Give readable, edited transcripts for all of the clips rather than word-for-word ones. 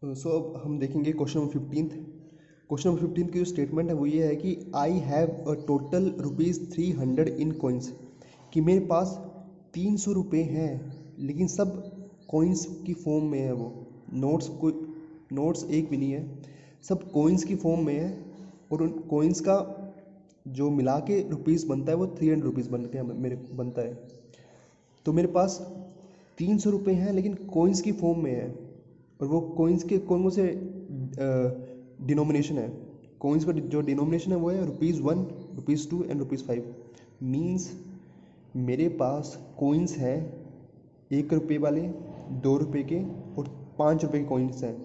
सो अब हम देखेंगे क्वेश्चन नंबर 15। क्वेश्चन नंबर 15 की जो स्टेटमेंट है वो ये है कि I have a total ₹300 in coins, कि मेरे पास 300 रुपये हैं लेकिन सब कॉइन्स की फॉर्म में है। वो नोट्स एक भी नहीं है, सब कॉइन्स की फॉर्म में है। और उन कॉइन्स का जो मिला के रुपीज़ बनता है वो 300 रुपीज़ बन के मेरे बनता है। तो मेरे पास 300 रुपये हैं लेकिन कॉइन्स की फॉर्म में है, और वो कॉइन्स के कौन से डिनोमिनेशन है। कॉइन्स का जो डिनोमिनेशन है वो है ₹1, ₹2 एंड ₹5। मीन्स मेरे पास कॉइन्स हैं 1 रुपये वाले, 2 रुपये के और 5 रुपये के कॉइन्स हैं,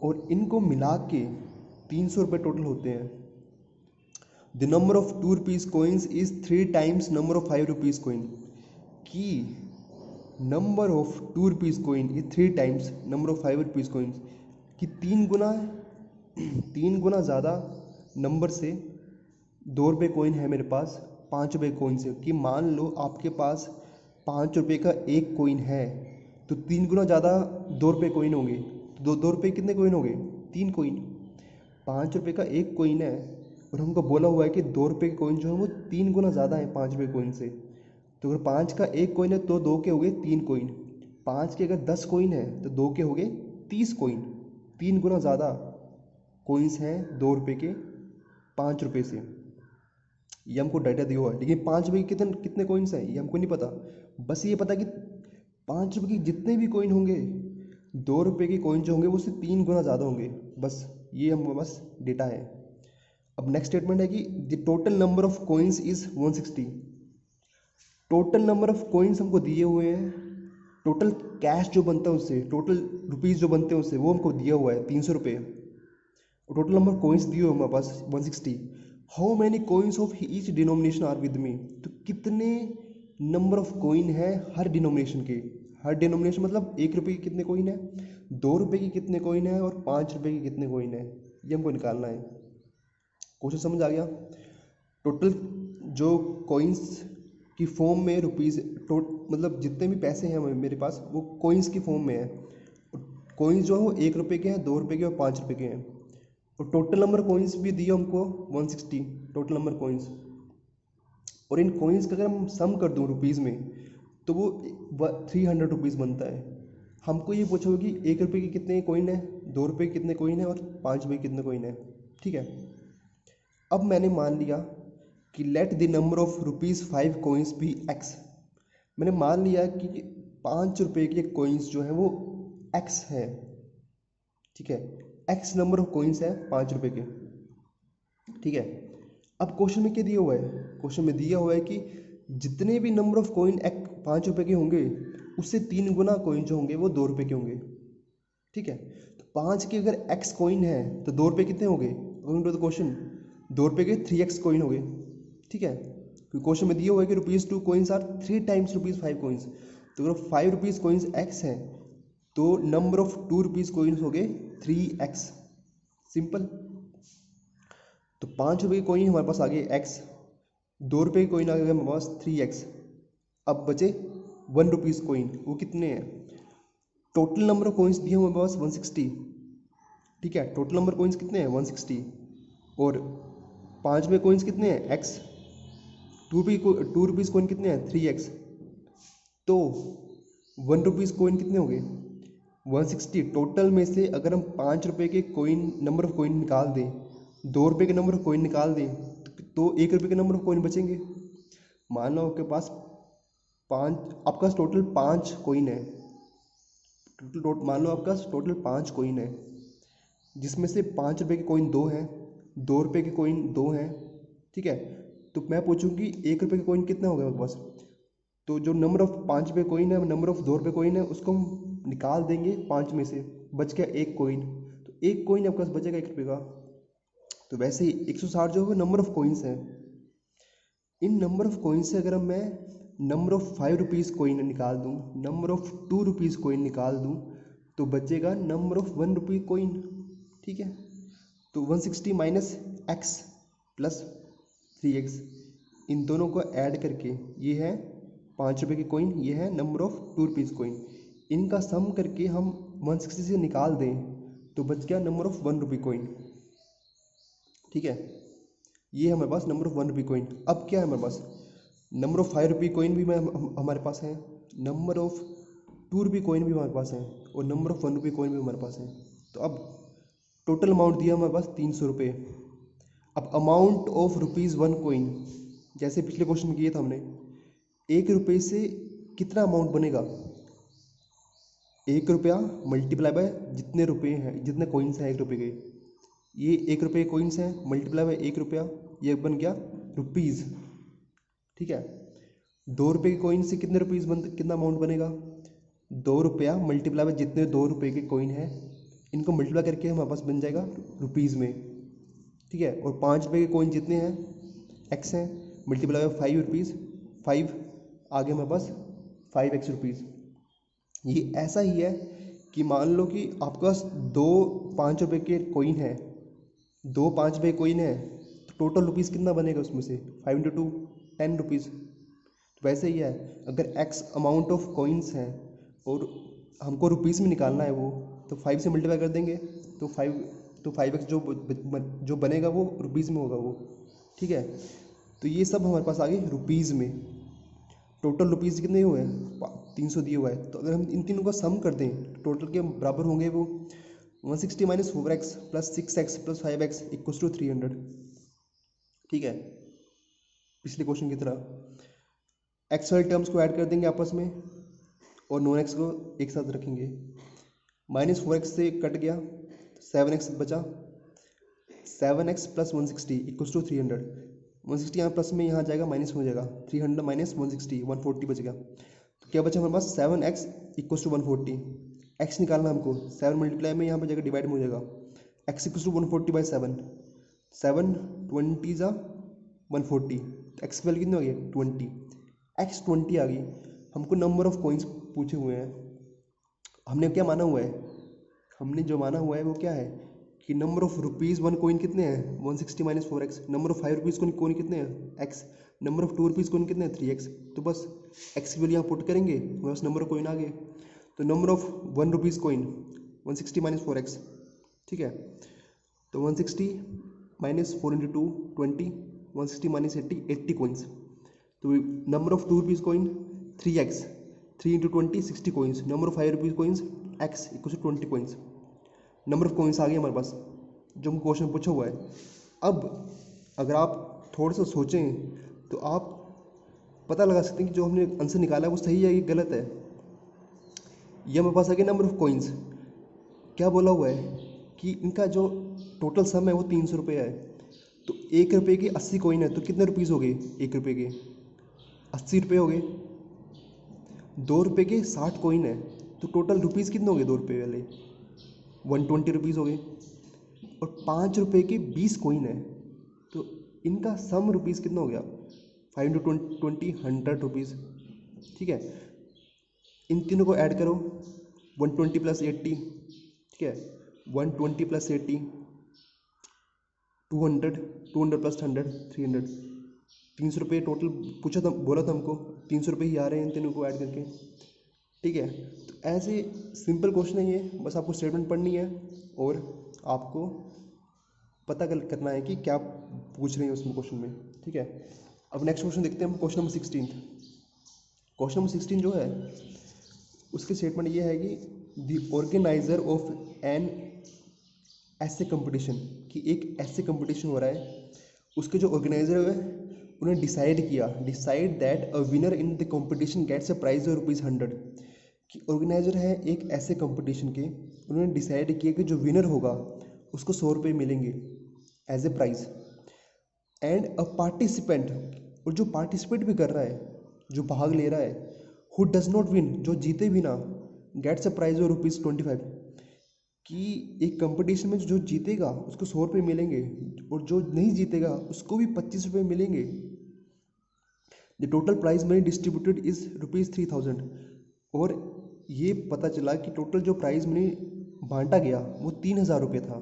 और इनको मिला के 300 रुपये टोटल होते हैं। The number of 2 rupees coins is 3 times number of 5 rupees coin, कि number of 2 rupees coin is 3 times number of 5 rupees coins, कि 3 गुना ज़्यादा नंबर से 2 रुपये कॉइन है मेरे पास 5 रुपये कॉइन से। कि मान लो आपके पास 5 रुपये का एक कॉइन है तो 3 गुना ज़्यादा 2 रुपये कॉइन होंगे। तो 2 रुपये कितने कॉइन हो गए? 3 कॉइन। 5 रुपये का एक कॉइन है और हमको बोला हुआ है कि 2 रुपये के कॉइन जो है वो 3 गुना ज़्यादा है 5 रुपये कॉइन से। तो अगर 5 का एक कॉइन है तो 2 के हो गए 3 कॉइन। 5 के अगर 10 कॉइन है तो 2 के हो गए 30 कॉइन। 3 गुना ज़्यादा कॉइन्स हैं 2 रुपये के 5 रुपये से। ये हमको डाटा दिया हुआ है, लेकिन 5 रुपये के कितने कितने कॉइन्स हैं ये हमको नहीं पता। बस ये पता कि 5 रुपये के जितने भी कॉइन होंगे 2 रुपये के कॉइन जो होंगे वो उससे 3 गुना ज़्यादा होंगे। बस ये हमको बस डेटा है। अब नेक्स्ट स्टेटमेंट है कि the total number of coins is 160। Total number of coins हमको दिए हुए हैं, टोटल कैश जो बनता है उससे, टोटल रुपीज़ जो बनते हैं उससे, वो हमको दिया हुआ है 300 रुपये। टोटल नंबर कॉइन्स दिए हुए हमारे पास 160। How many coins of each denomination are with me, तो कितने नंबर ऑफ कॉइन है हर डिनोमिनेशन के। हर डिनोमिनेशन मतलब 1 रुपये की कितने कॉइन है, 2 रुपये की कितने कॉइन है और 5 रुपये की कितने कॉइन है, ये हमको निकालना है। क्वेश्चन समझ आ गया? टोटल जो कॉइन्स की फॉर्म में रुपीज़ मतलब जितने भी पैसे हैं मेरे पास वो कॉइन्स की फॉर्म में है। कॉइन्स जो है वो 1 रुपये के हैं, 2 रुपये के और 5 रुपये के हैं। और टोटल नंबर कॉइन्स भी दिया हमको 160 टोटल नंबर कॉइन्स। और इन कॉइन्स का अगर हम सम कर दूँ रुपीज़ में तो वो 300 रुपीज़ बनता है। हमको ये पूछा होगा कि 1 रुपये के कितने कॉइन है, 2 रुपये के कितने कॉइन है और 5 रुपये के कितने कॉइन है। ठीक है, अब मैंने मान लिया कि let the number of ₹5 coins be x. मैंने मान लिया कि 5 रुपये के कॉइन्स जो है वो एक्स है। ठीक है, एक्स नंबर ऑफ कॉइन्स है 5 रुपये के। ठीक है, अब क्वेश्चन में क्या दिया हुआ है? क्वेश्चन में दिया हुआ है कि जितने भी नंबर ऑफ कॉइन 5 रुपये के होंगे उससे 3 गुना कॉइन जो होंगे वो 2 रुपये के होंगे। ठीक है, तो 5 के अगर एक्स कॉइन है तो 2 रुपये कितने होंगे? अकॉर्डिंग टू द क्वेश्चन 2 रुपये के 3x कॉइन हो गए। ठीक है, क्योंकि क्वेश्चन में दिया हुआ है कि ₹2 कॉइन्स आर 3 टाइम्स ₹5 कॉइन्स। तो अगर 5 रुपीज़ कॉइन्स x हैं तो नंबर ऑफ 2 रुपीज़ कॉइन्स हो गए 3x। सिंपल। तो 5 रुपये की कॉइन हमारे पास आ गए x, 2 रुपये की कॉइन आ गए हमारे पास 3x। अब बचे 1 रुपीज़ कॉइन, वो कितने हैं? टोटल नंबर ऑफ कॉइन्स दिए हमारे पास 160। ठीक है, टोटल नंबर कॉइन्स कितने हैं 160, और 5 रुपये कॉइन्स कितने हैं x, 2 रुपीज़ कॉइन कितने हैं 3x। तो 1 रुपीज़ कॉइन कितने हो गए 160। टोटल में से अगर हम 5 रुपये के कॉइन नंबर ऑफ कॉइन निकाल दें, 2 रुपये के नंबर ऑफ कॉइन निकाल दें तो 1 रुपये के नंबर ऑफ कॉइन बचेंगे। मान लो आपके पास आपका टोटल 5 कॉइन है। मान लो आपका टोटल 5 कॉइन है जिसमें से 5 रुपये के कॉइन 2 हैं, 2 रुपये के कॉइन 2 हैं। ठीक है, तो मैं पूछूंगी 1 रुपये के कॉइन कितना होगा आपके पास। तो जो नंबर ऑफ 5 रुपये कॉइन है, नंबर ऑफ 2 रुपये कॉइन है, उसको हम निकाल देंगे 5 में से, बच गया 1 कॉइन। तो 1 कॉइन आपके पास बचेगा 1 रुपये का। तो वैसे ही 160 जो है नंबर ऑफ कॉइन्स हैं। इन नंबर ऑफ कॉइन से अगर मैं नंबर ऑफ 5 रुपीज़ कॉइन निकाल दूँ, नंबर ऑफ 2 रुपीज़ कॉइन निकाल दूँ, तो बचेगा नंबर ऑफ 1 रुपये कॉइन। ठीक है, तो 160 माइनस एक्स प्लस 3x, इन दोनों को ऐड करके ये है 5 रुपये की कॉइन, ये है नंबर ऑफ 2 रुपीज़ कॉइन। इनका सम करके हम 160 से निकाल दें तो बच गया नंबर ऑफ 1 रुपी कॉइन। ठीक है, ये हमारे पास नंबर ऑफ 1 रुपी कॉइन। अब क्या है हमारे पास, नंबर ऑफ 5 रुपी कॉइन भी हमारे पास है, नंबर ऑफ 2 रुपी कॉइन भी हमारे पास है, और नंबर ऑफ 1 रुपी कॉइन भी हमारे पास है। तो अब टोटल अमाउंट दिया हमारे पास 300 रुपये। अब अमाउंट ऑफ ₹1 कॉइन, जैसे पिछले क्वेश्चन में किया था हमने, 1 रुपये से कितना अमाउंट बनेगा, 1 रुपया मल्टीप्लाई बाय जितने रुपये हैं, जितने कॉइन्स हैं 1 रुपये के, ये 1 रुपये कॉइन्स हैं मल्टीप्लाई बाय 1 रुपया, ये बन गया रुपीज़। ठीक है, 2 रुपये के कॉइन से कितने रुपीज़ कितना अमाउंट बनेगा, 2 रुपया मल्टीप्लाई बाय जितने 2 रुपये के कॉइन हैं, इनको मल्टीप्लाई करके हमारे पास बन जाएगा रुपीज़ में। ठीक है, और 5 रुपये के कॉइन जितने हैं एक्स हैं, मल्टीप्लाई बाय 5 रुपीज़, 5 आगे हमारे पास 5x रुपीज़। ये ऐसा ही है कि मान लो कि आपके पास 2 5 रुपये के कॉइन है, 2 5 रुपये कॉइन है, तो टोटल रुपीज़ कितना बनेगा उसमें से, 5 इंटू 2 10 रुपीज़। तो वैसे ही है, अगर x अमाउंट ऑफ कॉइन्स हैं और हमको रुपीज़ में निकालना है वो, तो 5 से मल्टीप्लाई कर देंगे, तो 5x जो बनेगा वो रुपीज़ में होगा वो। ठीक है, तो ये सब हमारे पास आ गए रुपीज़ में। टोटल रुपीज़ कितने हुए हैं, 300 दिए हुआ है। तो अगर हम इन तीनों का सम कर दें, टोटल के बराबर होंगे वो 160 minus 4x plus 6x plus 5x equals to 300। ठीक है, पिछले क्वेश्चन की तरह एक्स वाले टर्म्स को ऐड कर देंगे आपस में और नॉन एक्स को एक साथ रखेंगे। -4x से कट गया, 7x बचा, 7x प्लस 160 इक्वल्स टू 300। 160 यहाँ प्लस में यहाँ जाएगा, माइनस में हो जाएगा, 300 माइनस 160 140 बच गया। तो क्या बचा हमारे पास, 7x इक्वल्स टू 140। x निकालना हमको, 7 मल्टीप्लाई में यहाँ पर जाएगा, डिवाइड में हो जाएगा, x इक्वल्स टू 140 बाई 7, 7 20 ज़ा 140, तो x की वैल्यू कितनी हो गई 20, x 20 आ गई। हमको नंबर ऑफ कॉइन्स पूछे हुए हैं, हमने क्या माना हुआ है, हमने जो माना हुआ है वो क्या है कि नंबर ऑफ ₹1 कॉइन कितने हैं 160 minus 4x, number of 5 rupees coin कितने हैं x, number of 2 rupees coin कितने हैं 3x। तो बस x की वैल्यू यहाँ पुट करेंगे, बस नंबर ऑफ कॉइन आ गए। तो number of 1 rupees coin 160 minus 4x। ठीक है, तो 160 माइनस 4 इंटू 2 20, 160 माइनस 80 80 कॉइन्स। तो number of 2 rupees coin 3x, 3 into 20 60 coins. Number of 5 rupees coins x equal to 20 coins. Number of coins आ गए हमारे पास जो हमको क्वेश्चन पूछा हुआ है। अब अगर आप थोड़ा सा सोचें तो आप पता लगा सकते हैं कि जो हमने आंसर निकाला है वो सही है या गलत है। ये हमारे पास आ गया नंबर ऑफ कॉइन्स, क्या बोला हुआ है कि इनका जो टोटल सम है वो 300 रुपये है। तो 1 रुपये के 80 कॉइन है, तो कितने रुपीज़ हो गए 1 रुपये के 80 रुपये हो गए। 2 रुपये के 60 कॉइन है, तो टोटल रुपीज़ कितने हो गए 2 रुपये वाले 120 रुपीज़ हो गए। और 5 रुपये के 20 कॉइन है, तो इनका सम रुपीज़ कितना हो गया 5 इंटू 20 100 रुपीज़। ठीक है, इन तीनों को ऐड करो, 120 प्लस 80, ठीक है 120 प्लस 80 200, 200 प्लस 100 300, 300 रुपये टोटल पूछा था, बोला था हमको 300 रुपये ही आ रहे हैं इन तीनों को ऐड करके। ठीक है, तो ऐसे सिंपल क्वेश्चन है ये, बस आपको स्टेटमेंट पढ़नी है और आपको पता करना है कि क्या पूछ रहे हैं उसमें क्वेश्चन में। ठीक है, अब नेक्स्ट क्वेश्चन देखते हैं हम, क्वेश्चन नंबर 16। क्वेश्चन नंबर 16 जो है उसकी स्टेटमेंट ये है कि द ऑर्गेनाइजर ऑफ एन ऐसे कंपटीशन, कि एक ऐसे कंपटीशन हो रहा है, उसके जो ऑर्गेनाइजर है उन्होंने decide that a winner in the competition gets a prize of ₹100। कि ऑर्गेनाइजर है एक ऐसे कंपटीशन के, उन्होंने डिसाइड किया कि जो विनर होगा उसको 100 रुपये मिलेंगे as a prize. And a participant, और जो पार्टिसिपेट भी कर रहा है, जो भाग ले रहा है, हु डज नॉट विन, जो जीते भी ना, गेट्स अ प्राइज ऑफ ₹25। कि एक कंपटीशन में जो जीतेगा उसको 100 रुपये मिलेंगे और जो नहीं जीतेगा उसको भी 25 रुपये मिलेंगे। The total prize money distributed is ₹3000। और ये पता चला कि टोटल जो प्राइज मनी बांटा गया वो 3000 रुपये था।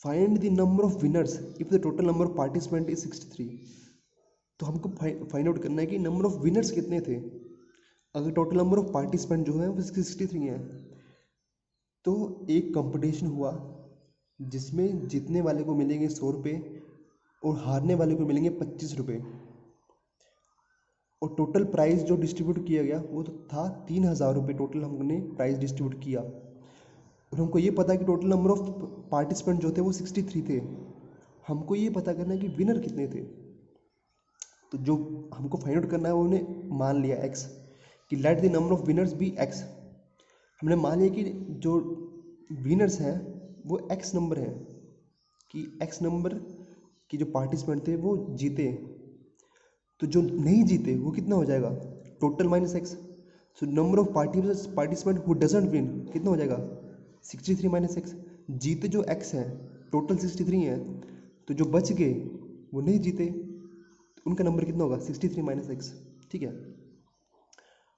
Find the number of winners if the total number of participant is 63। तो हमको फाइंड आउट करना है कि नंबर ऑफ विनर्स कितने थे। अगर टोटल नंबर ऑफ पार्टिसिपेंट जो है वो 63 है, तो एक कंपटीशन हुआ जिसमें जीतने वाले को मिलेंगे 100 रुपये और हारने वाले को मिलेंगे 25 रुपये। और टोटल प्राइस जो डिस्ट्रीब्यूट किया गया वो तो था 3000 रुपये। टोटल हमने प्राइस डिस्ट्रीब्यूट किया और हमको ये पता है कि टोटल नंबर ऑफ पार्टिसिपेंट जो थे वो 63 थे। हमको ये पता करना है कि विनर कितने थे। तो जो हमको फाइंड आउट करना है वो उन्हें मान लिया एक्स, कि let the number of winners be x. हमने मान लिया कि जो विनर्स हैं वो एक्स नंबर है, कि एक्स नंबर की जो पार्टिसिपेंट थे वो जीते। तो जो नहीं जीते वो कितना हो जाएगा, total minus x. So number of participant who doesn't win कितना हो जाएगा, 63 माइनस एक्स। जीते जो एक्स हैं टोटल 63 है, तो जो बच गए वो नहीं जीते, तो उनका नंबर कितना होगा, 63 माइनस एक्स। ठीक है।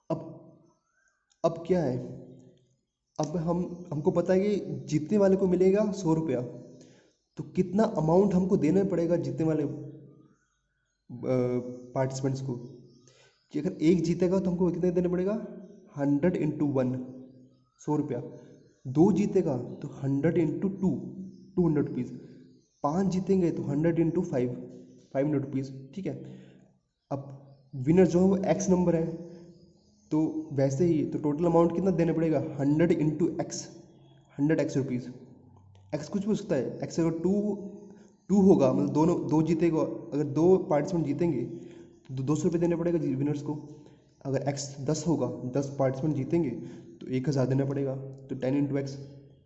अब अब क्या है, अब हमको पता है कि जीतने वाले को मिलेगा 100 रुपया। तो कितना अमाउंट हमको देना पड़ेगा जीतने वाले पार्टिसिपेंट्स को, कि अगर एक जीतेगा तो हमको कितना देना पड़ेगा, 100 इंटू 1 100 रुपया। दो जीतेगा तो 100 इंटू 2 200 रुपीज़। 5 जीतेंगे तो 100 इंटू 5 500 रुपीज़। ठीक है। अब विनर जो है वो एक्स नंबर है, तो वैसे ही तो टोटल अमाउंट कितना देना पड़ेगा, 100 इंटू एक्स 100 रुपीज़। एक्स कुछ भी हो सकता है, एक्स अगर टू होगा मतलब दोनों दो जीतेगा, अगर दो पार्टिसिपेंट जीतेंगे तो 200 रुपये देना पड़ेगा विनर्स को। अगर एक्स 10 होगा, 10 पार्टिसिपेंट जीतेंगे तो 1000 देना पड़ेगा, तो 10 इंटू एक्स।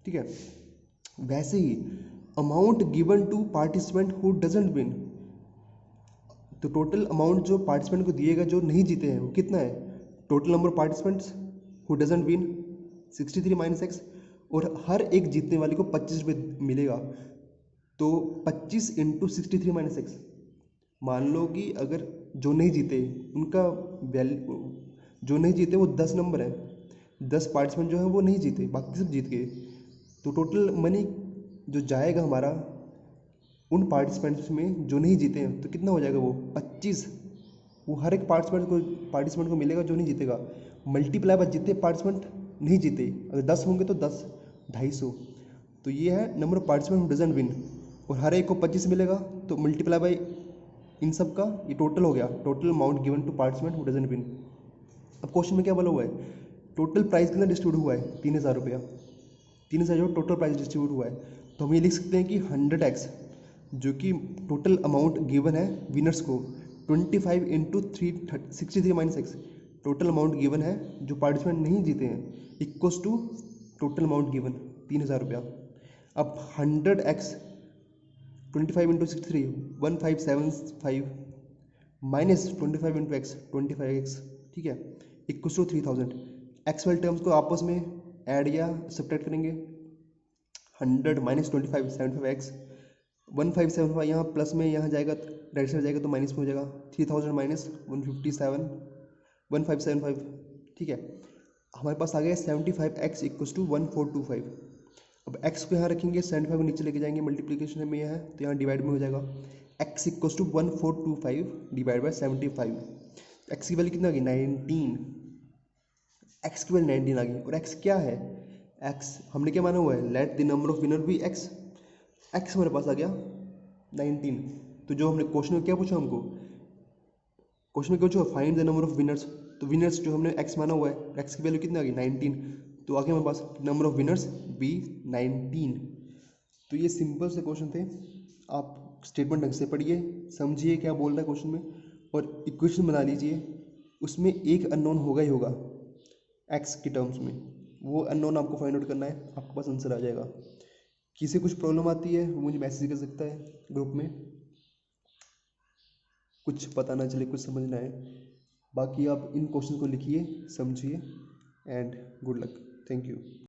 ठीक है। वैसे ही amount given to participant who doesn't win, तो टोटल अमाउंट जो पार्टिसिपेंट को दिएगा जो नहीं जीते हैं वो कितना है, total number participants who doesn't win 63 minus x. और हर एक जीतने वाले को 25 रुपये मिलेगा, तो 25 इंटू 63 माइनस एक्स। मान लो कि अगर जो नहीं जीते उनका वैल्यू, जो नहीं जीते वो 10 नंबर है, 10 पार्टिसिपेंट जो है वो नहीं जीते, बाकी सब जीत गए। तो टोटल मनी जो जाएगा हमारा उन पार्टिसिपेंट्स में जो नहीं जीते हैं तो कितना हो जाएगा, वो 25। वो हर एक पार्टिसिपेंट को मिलेगा जो नहीं जीतेगा, मल्टीप्लाई बाय जितने पार्टिसिपेंट नहीं जीते। अगर 10 होंगे तो 10 250। तो ये है number of participant who doesn't win, और हर एक को 25 मिलेगा, तो मल्टीप्लाई बाय इन सब का ये टोटल हो गया, total amount given to participant who doesn't win. अब क्वेश्चन में क्या बोला हुआ है, टोटल प्राइस कितना डिस्ट्रीब्यूट हुआ है, 3000 रुपया। 3000 जो टोटल प्राइस डिस्ट्रीब्यूट हुआ है, तो हम ये लिख सकते हैं कि 100x जो कि टोटल अमाउंट गिवन है विनर्स को, 25 into 63 minus x total amount given है जो पार्टिसिपेंट नहीं जीते हैं, equals to total amount given 3000 रुपया। अब 100x 25 into 63 1575 minus 25 into x 25x। ठीक है, इक्वल्स टू 3000। एक्स वाले टर्म्स को आपस में ऐड या सब्ट्रैक्ट करेंगे। 100 माइनस 25 75x 1575 यहाँ प्लस में यहाँ जाएगा, राइट साइड जाएगा तो माइनस में हो जाएगा। 3000 माइनस 157 1575। ठीक है, हमारे पास आ गया 75x इक्वल्स टू 1425। अब x को यहाँ रखेंगे, 75 को नीचे लेके जाएंगे, मल्टीप्लीकेशन में यह है तो यहाँ डिवाइड में हो जाएगा। x equals to 1425 divide by 75। x की वैल्यू कितना आ गई, 19। x की वैल्यू 19 आ गई। और x क्या है, x हमने क्या माना हुआ है, let the number of winner be x। x हमारे पास आ गया 19। तो जो हमने क्वेश्चन में क्या पूछा, हमको क्वेश्चन में क्या पूछा, find the number of winners. तो विनर्स जो हमने x माना हुआ है, x की वैल्यू कितनी आ गई, 19। तो आगे हमारे पास नंबर ऑफ विनर्स बी 19। तो ये सिंपल से क्वेश्चन थे। आप स्टेटमेंट ढंग से पढ़िए, समझिए क्या बोल रहा है क्वेश्चन में, और इक्वेशन बना लीजिए। उसमें एक अननोन होगा ही होगा x की टर्म्स में, वो अननोन आपको फाइंड आउट करना है, आपके पास आंसर आ जाएगा। किसी कुछ प्रॉब्लम आती है वो मुझे मैसेज कर सकता है ग्रुप में, कुछ पता ना चले, कुछ समझ ना आए। बाकी आप इन क्वेश्चन को लिखिए, समझिए, and good luck. Thank you.